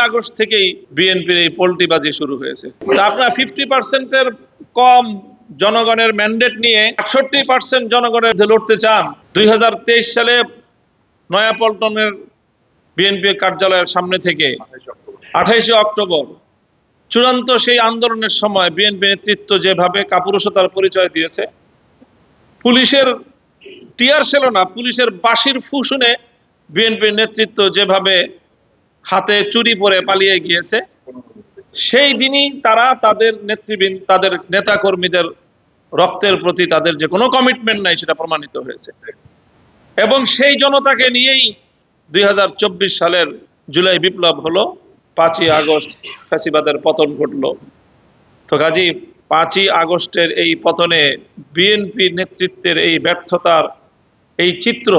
August থেকেই বিএনপির এই পোল্টিবাজি শুরু হয়েছে। তা আপনার 50%-এর কম জনগণের ম্যান্ডেট নিয়ে 68% জনগণের লড়তে চান। 2023 সালে নয়াপল্টনের বিএনপি কার্যালয়ের সামনে থেকে 28 অক্টোবর চূড়ান্ত সেই আন্দোলনের সময় বিএনপি নেতৃত্ব যেভাবে কাপুরুষতার পরিচয় দিয়েছে, পুলিশের টিয়ার সেল না, পুলিশের বাঁশির ফু শুনে বিএনপির নেতৃত্ব যেভাবে হাতে চুরি পরে পালিয়ে গিয়েছে, সেই দিনই তারা তাদের নেতৃবৃন্দ, তাদের নেতা কর্মীদের রক্তের প্রতি তাদের যে কোনো কমিটমেন্ট নাই সেটা প্রমাণিত হয়েছে। এবং সেই জনতাকে নিয়েই 2024 সালের জুলাই বিপ্লব হলো, 5ই আগস্ট ফ্যাসিবাদের পতন ঘটলো। তো কাজী 5ই আগস্টের এই পতনে বিএনপি নেতৃত্বের এই ব্যর্থতার এই চিত্র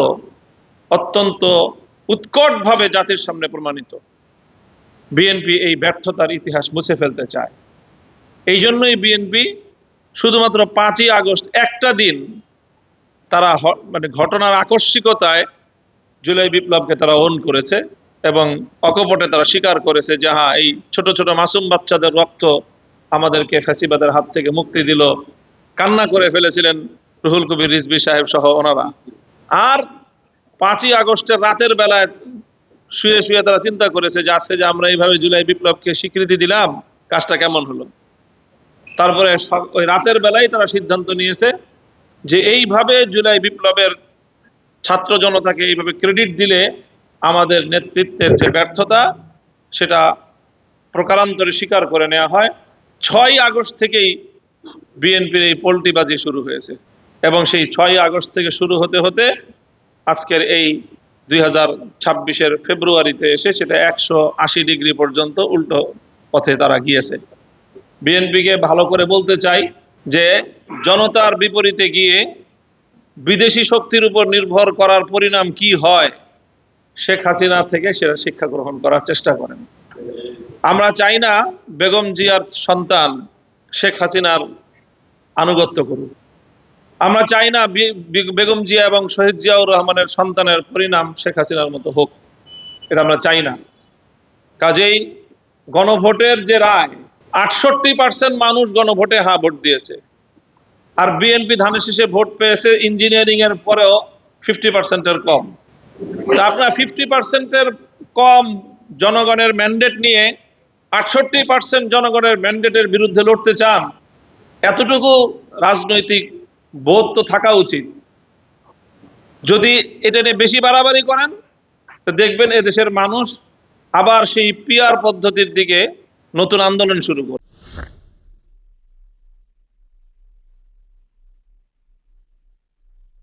অত্যন্ত উৎকটভাবে জাতির সামনে প্রমাণিত। বিএনপি এই ব্যর্থতার ইতিহাস মুছে ফেলতে চায়। এই জন্যই বিএনপি শুধুমাত্র 5ই আগস্ট একটা দিন তারা ঘটনার আকস্মিকতায় জুলাই বিপ্লবকে তারা ওন করেছে এবং অকপটে তারা স্বীকার করেছে যে হ্যাঁ, এই ছোট ছোট মাসুম বাচ্চাদের রক্ত আমাদেরকে ফ্যাসিবাদের হাত থেকে মুক্তি দিল। কান্না করে ফেলেছিলেন রুহুল কবির রিজভী সাহেব সহ ওনারা। আর 5ই আগস্টের রাতের বেলায় শুয়ে শুয়ে তারা চিন্তা করেছে যে আজকে যে আমরা এইভাবে জুলাই বিপ্লবকে স্বীকৃতি দিলাম, কাজটা কেমন হলো। তারপরে ওই রাতের বেলায় তারা সিদ্ধান্ত নিয়েছে যে এইভাবে জুলাই বিপ্লবের ছাত্র জনতাকে এইভাবে ক্রেডিট দিলে আমাদের নেতৃত্বের যে ব্যর্থতা সেটা প্রকারান্তরে স্বীকার করে নেওয়া হয়। 6ই আগস্ট থেকেই বিএনপির এই পোল্টিবাজি শুরু হয়েছে এবং সেই 6ই আগস্ট থেকে শুরু হতে হতে আজকের এই 2026-এর ফেব্রুয়ারিতে এসে সেটা 180 ডিগ্রি পর্যন্ত উল্টো পথে তারা গিয়েছে। বিএনপিকে ভালো করে বলতে চাই যে জনতার বিপরীতে গিয়ে বিদেশি শক্তির উপর নির্ভর করার পরিণাম কি হয়, শেখ হাসিনা থেকে সেটা শিক্ষা গ্রহণ করার চেষ্টা করেন। আমরা চাই না বেগম জিয়ার সন্তান শেখ হাসিনার আনুগত্য করুক। আমরা চাই না বেগম জিয়া এবং শহীদ জিয়াউর রহমানের সন্তানের পরিণাম শেখ হাসিনার মতো হোক, এটা আমরা চাই না। কাজেই গণভোটের যে রায়, 68% মানুষ গণভোটে হ্যাঁ ভোট দিয়েছে। আর বিএনপি ধানের শীষে ভোট পেয়েছে ইঞ্জিনিয়ারিং এর পরেও 50%-এর কম। তা আপনার 50%-এর কম জনগণের ম্যান্ডেট নিয়ে 68% জনগণের ম্যান্ডেটের বিরুদ্ধে লড়তে চান, এতটুকু রাজনৈতিক বোধ তো থাকা উচিত। যদি এটা নিয়ে বেশি বাড়াবাড়ি করেন তো দেখবেন এদেশের মানুষ আবার সেই পিআর পদ্ধতির দিকে নতুন আন্দোলন শুরু করবে।